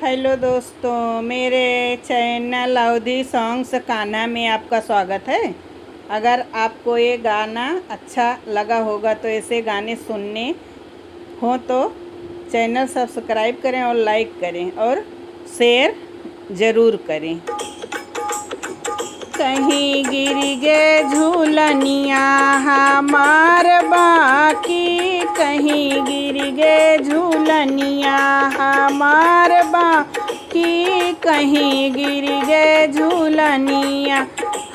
Hello दोस्तों, मेरे channel अवधी सॉन्ग्स कान्हा में आपका स्वागत है। अगर आपको ये गाना अच्छा लगा होगा तो ऐसे गाने सुनने हो तो चैनल सब्सक्राइब करें और लाइक करें और शेयर ज़रूर करें। कहीं गिर गे झूलनिया हमार बाकी, कहीं गिर गे झूलनिया हमार बाकी, कहीं गिर गे झूलनिया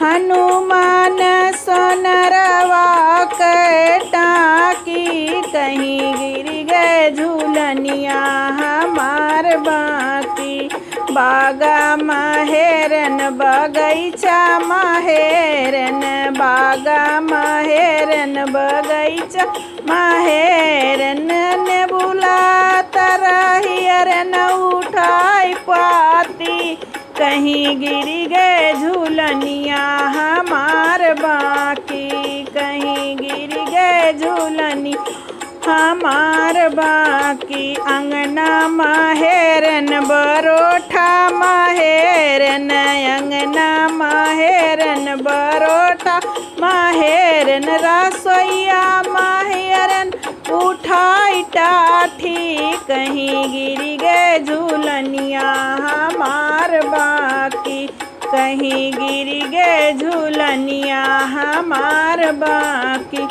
हनुमान सोनरवा के टाकी, कहीं गिर गे झूलनिया हमार बाकी। बागा माहेरन बगैचा माहेरन, बागा माहेरन बगैचा माहेरन ने बुलाता रहियरन उठाई पाती, कहीं गिर गए झूलनिया हमार बाकी, कहीं गिर गए झूलनी हमार बाकी। अंगना माहेरन बरोठा माहेरन, अंगना माहेरन बरोठा माहेरन, रसोईया माहेरन उठाई टाठी, कहीं गिर गए झूलनिया हमार बाकी, कहीं गिर गए झूलनिया हमार बाकी।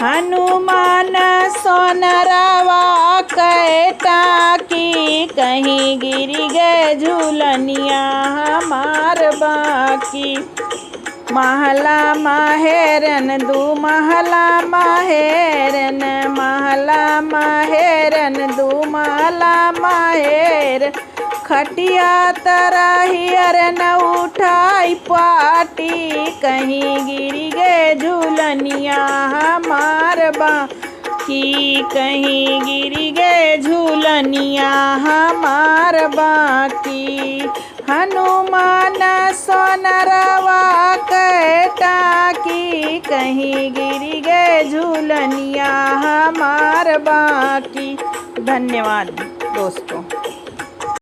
हनुमान सोनरवा के टाकी, कहीं गिर गए झूलनिया हमार बाकी। महला माहेरन दू महला माहेरन, महला माहेरन दू महला माहेर, खटिया तरहियरन उठाई पाटी, कहीं गिर गए झूलनिया हमार बाकी, कहीं गिर गए झूलनिया हमार बाकी। हनुमान सोनरवा के टाकी, कहीं गिर गए झूलनिया हमार बाकी। धन्यवाद दोस्तों।